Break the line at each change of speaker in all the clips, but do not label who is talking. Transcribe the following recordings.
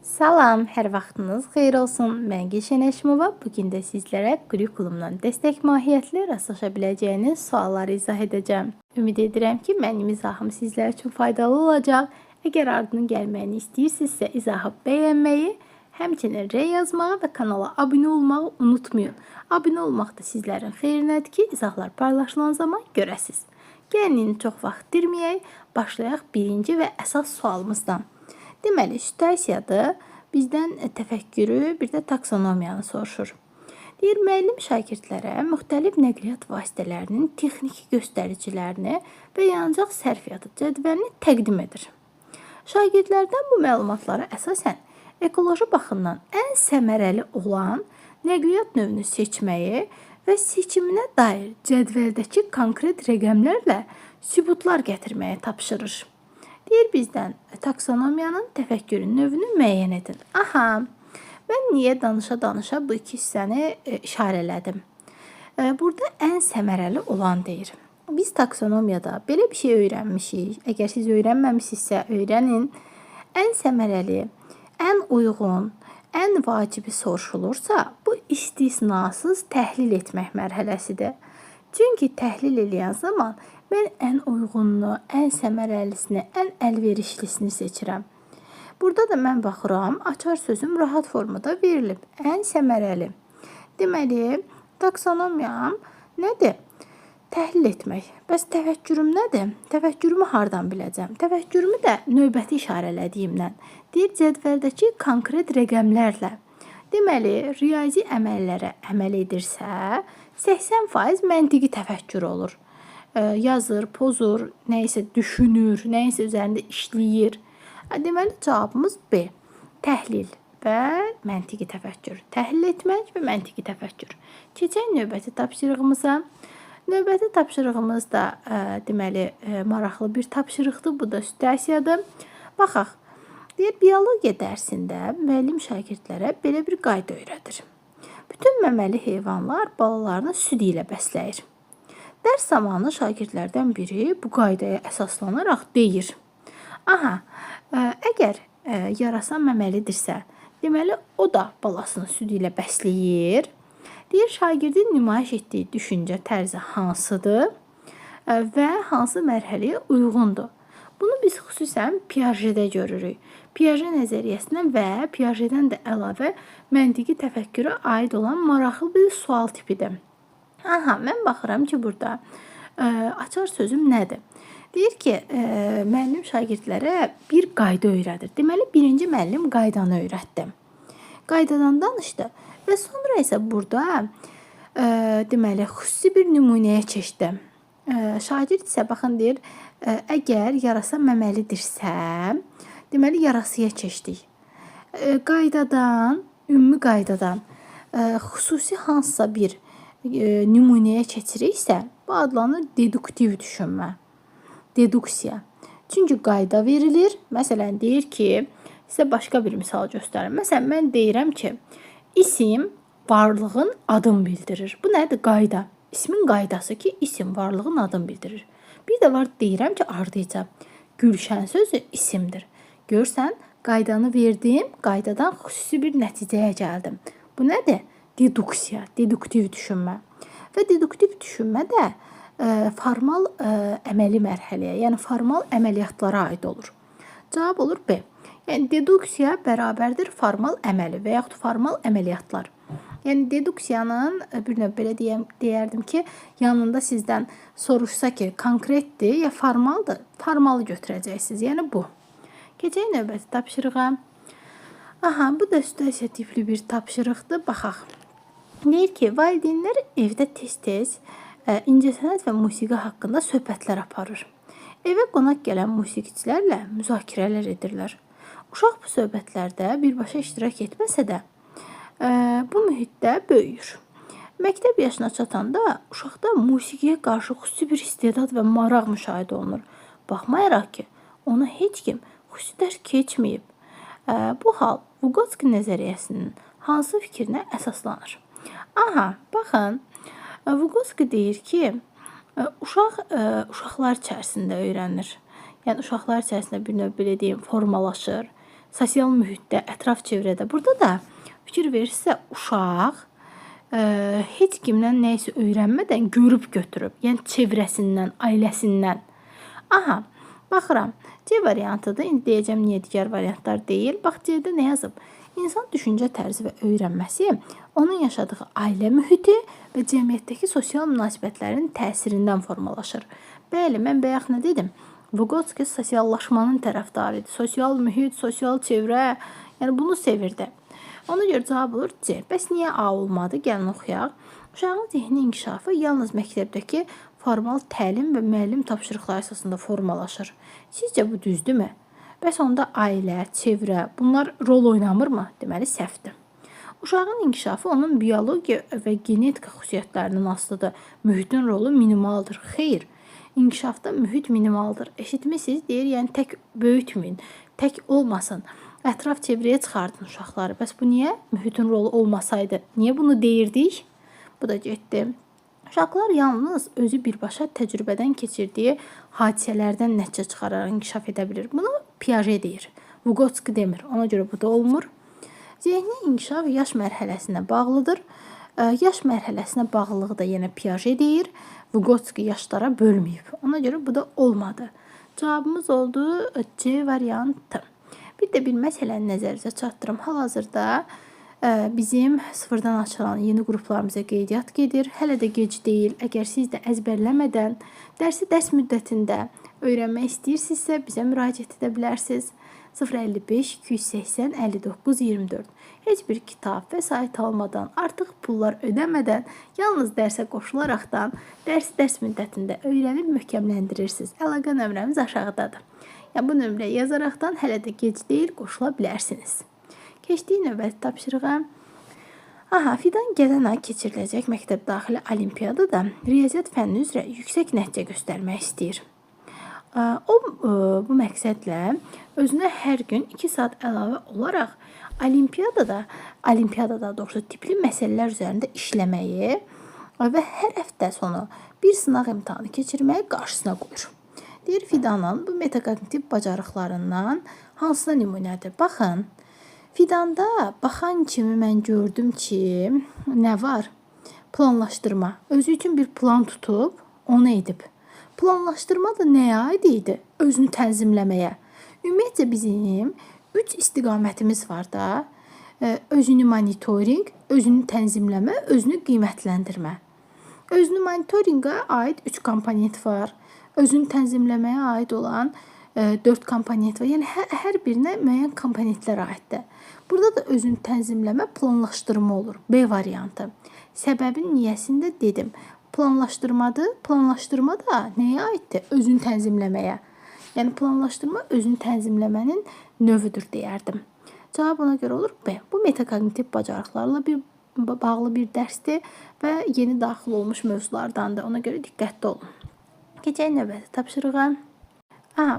Salam, hər vaxtınız xeyir olsun. Mən Gülşən Əşimova. Bugün də sizlərə kurikulumdan dəstək mahiyyətli rastlaşa biləcəyiniz sualları izah edəcəm. Ümid edirəm ki, mənim izahım sizlər üçün faydalı olacaq. Əgər ardının gəlməyini istəyirsinizsə, izahı bəyənməyi, həmçinin R yazmağı və kanala abunə olmağı unutmayın. Abunə olmaq da sizlərin xeyrinədir ki, izahlar paylaşılan zaman görəsiniz. Gəlin, çox vaxt dirməyək, başlayaq birinci və əsas sualımızdan. Deməli, situasiyadır. Bizdən təfəkkürü, bir də taksonomiyanı soruşur. Deyir, müəllim şagirdlərə müxtəlif nəqliyyat vasitələrinin texniki göstəricilərini və yanacaq sərfiyyatı cədvəlini təqdim edir. Şagirdlərdən bu məlumatlara əsasən ekoloji baxımdan ən səmərəli olan nəqliyyat növünü seçməyi və seçiminə dair cədvəldəki konkret rəqəmlərlə sübutlar gətirməyi tapşırır. Deyir bizdən taksonomiyanın təfəkkürün növünü müəyyən edin. Aha, mən niyə danışa-danışa bu iki hissəni işarələdim? Burada ən səmərəli olan deyir. Biz taksonomiyada belə bir şey öyrənmişik. Əgər siz öyrənməmişsinizsə öyrənin. Ən səmərəli, ən uyğun, ən vacibi soruşulursa, bu istisnasız təhlil etmək mərhələsidir. Çünki təhlil edən zaman mən ən uyğununu, ən səmərəlisini, ən əlverişlisini seçirəm. Burada da mən baxıram, açar sözüm rahat formada verilib. Ən səmərəli. Deməli, taksonomiyam nədir? Təhlil etmək. Bəs təfəkkürüm nədir? Təfəkkürümü hardan biləcəm? Təfəkkürümü də növbəti işarələdiyimdən. Deyir, cədvəldəki konkret rəqəmlərlə. Deməli, riyazi əməllərə əməl edirsə, 80% məntiqi təfəkkür olur. Yazır, pozur, nəyisə düşünür, nəyisə üzərində işləyir. Deməli, cavabımız B. Təhlil və məntiqi təfəkkür. Təhlil etmək və məntiqi təfəkkür. Keçək növbəti tapşırığımıza. Növbəti tapşırığımız da deməli, maraqlı bir tapşırıqdır. Bu da situasiyadır. Baxaq. Deyir, biologiya dərsində müəllim şagirdlərə belə bir qayda öyrədir. Bütün məməli heyvanlar balalarını süd ilə bəsləyir. Dərs zamanı şagirdlərdən biri bu qaydaya əsaslanaraq deyir. Aha, əgər yarasa məməlidirsə, deməli o da balasını süd ilə bəsləyir. Deyir, şagirdin nümayiş etdiyi düşüncə tərzi hansıdır və hansı mərhələyə uyğundur. Bunu biz xüsusən Piagetdə görürük. Piaget nəzəriyyəsindən və Piagetdən də əlavə məntiqi təfəkkürə aid olan maraqlı bir sual tipidir. Aha, mən baxıram ki, burada açar sözüm nədir? Deyir ki, müəllim şagirdlərə bir qayda öyrədir. Deməli, birinci müəllim qaydanı öyrətdi. Qaydadan danışdı və sonra isə burada deməli, xüsusi bir nümunəyə keçdi. Şagird isə, baxın, deyir, əgər yarasa məməlidirsə, deməli, yarasıya keçdik. Qaydadan, ümumi qaydadan xüsusi hansısa bir nümunəyə keçiriksə, bu adlanır deduktiv düşünmə, deduksiya. Çünki qayda verilir. Məsələn, deyir ki, sizə başqa bir misal göstərim. Məsələn, mən deyirəm ki, isim varlığın adını bildirir. Bu nədir? Qayda. İsmin qaydası ki, isim varlığın adını bildirir. Bir də var, deyirəm ki, ardıca Gülşən sözü isimdir. Görsən, qaydanı verdim, qaydadan xüsusi bir nəticəyə gəldim. Bu nədir? Deduksiya, deduktiv düşünmə. Və deduktiv düşünmə də formal əməli mərhələyə, yəni formal əməliyyatlara aid olur. Cavab olur B. Yəni, deduksiya bərabərdir formal əməli və yaxud formal əməliyyatlar. Yəni, deduksiyanın, bir növ belə deyərdim ki, yanında sizdən soruşsa ki, konkretdir ya formaldır, formalı götürəcəksiniz. Yəni, bu. Keçək növbəti tapşırığa. Aha, bu da situasiya tipli bir tapşırıqdır. Baxaq. Deyir ki, valideynlər evdə tez-tez incəsənət və musiqi haqqında söhbətlər aparır. Evə qonaq gələn musiqiçilərlə müzakirələr edirlər. Uşaq bu söhbətlərdə birbaşa iştirak etməsə də, bu mühitdə böyüyür. Məktəb yaşına çatanda uşaqda musiqiyə qarşı xüsusi bir istedad və maraq müşahidə olunur. Baxmayaraq ki, ona heç kim xüsusi dərs keçməyib. Bu hal Vygotsky nəzəriyyəsinin hansı fikrinə əsaslanır? Aha, baxın, Vygotsky deyir ki, uşaqlar içərisində öyrənir. Yəni, uşaqlar içərisində bir növ belə deyim, formalaşır. sosial mühitdə, ətraf çevrədə. Burada da fikir verirsə uşaq heç kimdən nə isə öyrənmədən görüb götürüb. Yəni çevrəsindən, ailəsindən. Aha, baxıram. C variantıdır. İndi deyəcəm niyə digər variantlar deyil. Bax C-də nə yazıb? İnsan düşüncə tərzi və öyrənməsi onun yaşadığı ailə mühiti və cəmiyyətdəki sosial münasibətlərin təsirindən formalaşır. Bəli, mən bayaq nə dedim? Vygotsky sosiallaşmanın tərəfdarı idi. Sosial mühit, sosial çevrə, yəni bunu sevirdi. Ona görə cavab olur C. Bəs niyə A olmadı? Gəlin oxuyaq. Uşağın zehni inkişafı yalnız məktəbdəki formal təlim və müəllim tapşırıqları əsasında formalaşır. Sizcə bu düzdürmü? Bəs onda ailə, çevrə, bunlar rol oynamırmı? Deməli, səhvdir. Uşağın inkişafı onun biologiya və genetika xüsusiyyətlərindən asılıdır. Mühitin rolu minimaldır. Xeyr, inkişafda mühit minimaldır. Eşitmisiniz? Deyir, yəni tək böyütməyin, tək olmasın. Ətraf çevrəyə çıxardın uşaqları. Bəs bu niyə? Mühitin rolu olmasaydı. Niyə bunu deyirdik? Bu da getdi. Uşaqlar yalnız özü birbaşa təcrübədən keçirdiyi hadisələrdən nəticə çıxararaq inkişaf edə bilir. Bunu Piaget deyir. Vygotsky demir. Ona görə bu da olmur. Zehni inkişaf yaş mərhələsinə bağlıdır. Yaş mərhələsinə bağlılığı da yenə Piaget deyir. Vygotsky yaşlara bölməyib. Ona görə bu da olmadı. Cavabımız oldu C variantı. Bir də bir məsələni nəzərinizə çatdırım. Hal-hazırda bizim sıfırdan açılan yeni qruplarımıza qeydiyyat gedir. Hələ də gec deyil. Əgər siz də əzbərləmədən dərsi dərs müddətində öyrənmək istəyirsinizsə, bizə müraciət edə bilərsiniz. 055 280 59 24. Heç bir kitab və sayt almadan, artıq pullar ödəmədən, yalnız dərsə qoşularaqdan dərsi dərs müddətində öyrənib möhkəmləndirirsiniz. Əlaqə nömrəmiz aşağıdadır. Yəni bu nömrəyə yazaraqdan hələ də gec deyil, qoşula bilərsiniz. Keçdiyi növbəti tapşırığa. Aha, Fidan gələn ay keçiriləcək məktəb daxili olimpiyadada riyaziyyat fənni üzrə yüksək nəticə göstərmək istəyir. O bu məqsədlə özünə hər gün 2 saat əlavə olaraq olimpiyadada doğrusu tipli məsələlər üzərində işləməyi və hər həftə sonu bir sınaq imtahanı keçirməyi qarşısına qoyur. Deyir, Fidanın bu metakognitiv bacarıqlarından hansına nümunədir? Baxın, Fidanda baxan kimi mən gördüm ki, nə var? Planlaşdırma. Özü üçün bir plan tutub, onu edib. Planlaşdırma da nəyə aid idi? Özünü tənzimləməyə. Ümumiyyətcə bizim 3 istiqamətimiz var da. Özünü monitoring, özünü tənzimləmə, özünü qiymətləndirmə. Özünü monitorinqə aid 3 komponent var. Özünü tənzimləməyə aid olan 4 komponent var. Yəni hər birinə müəyyən komponentlər aiddir. Burada da özünü tənzimləmə, planlaşdırma olur. B variantı. Səbəbin niyəsində dedim. Planlaşdırmadır. Planlaşdırma da nəyə aiddir? Özünü tənzimləməyə. Yəni planlaşdırma özünü tənzimləmənin növüdür deyərdim. Cavab ona görə olur B. Bu metakognitiv bacarıqlarla bağlı bir dərsdir və yeni daxil olmuş mövzulardandır. Ona görə diqqətli olun. Keçək növbəti tapşırığa.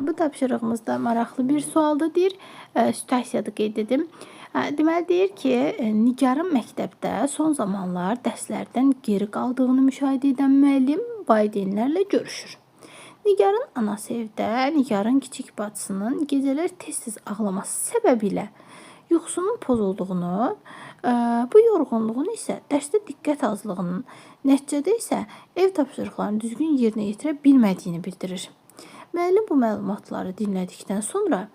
Bu tapşırığımızda maraqlı bir sualdır. Deyir, situasiyada qeyd edim. Deməli deyir ki, Nigarın məktəbdə son zamanlar dərslərdən geri qaldığını müşahidə edən müəllim valideynlərlə görüşür. Nigarın anası evdə Nigarın kiçik bacısının gecələr tez-tez ağlaması səbəbilə yuxusunun pozulduğunu, bu yorğunluğun isə dərsdə diqqət azlığının, nəticədə isə ev tapşırıqlarını düzgün yerinə yetirə bilmədiyini bildirir. Müəllim bu məlumatları dinlədikdən sonra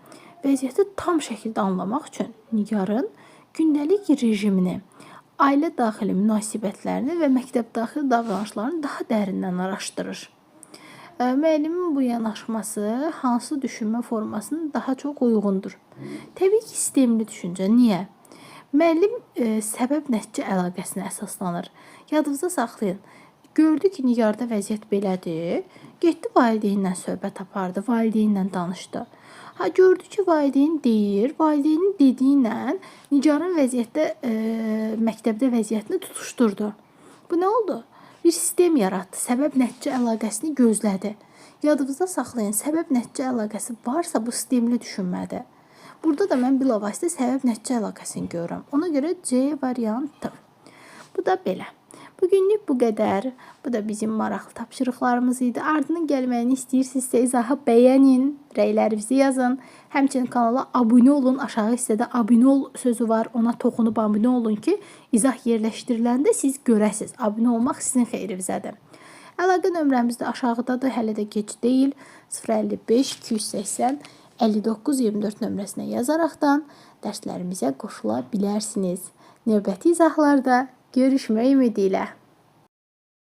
vəziyyəti tam şəkildə anlamaq üçün Nigarın gündəlik rejimini, ailə daxili münasibətlərini və məktəb daxili davranışlarını daha dərindən araşdırır. Müəllimin bu yanaşması hansı düşünmə formasının daha çox uyğundur? Təbii ki, sistemli düşüncə. Niyə? Müəllim səbəb-nəticə əlaqəsinə əsaslanır. Yadınızda saxlayın. Gördü ki, Nigarda vəziyyət belədir. Getdi valideynlə söhbət apardı, valideynlə danışdı. Gördü ki, valideyn deyir, valideynin dediyi ilə Nigarın məktəbdə vəziyyətini tutuşturdu. Bu nə oldu? Bir sistem yaratdı, səbəb-nəticə əlaqəsini gözlədi. Yadınızda saxlayın, səbəb-nəticə əlaqəsi varsa bu sistemli düşünmədir. Burada da mən bilavasitə səbəb-nəticə əlaqəsini görürəm. Ona görə C variantı. Bu da belə. Bugünlük bu qədər. Bu da bizim maraqlı tapşırıqlarımız idi. Ardının gəlməyini istəyirsinizsə izahı bəyənin, rəylərinizi yazın. Həmçinin kanala abunə olun. Aşağı hissədə abunə ol sözü var. Ona toxunub abunə olun ki, izah yerləşdiriləndə siz görəsiniz. Abunə olmaq sizin xeyrinizədir. Əlaqə nömrəmiz də aşağıdadır. Hələ də gec deyil. 055 280 59 24 nömrəsinə yazaraqdan dərslərimizə qoşula bilərsiniz. Növbəti izahlarda görüşmək ümidi ilə.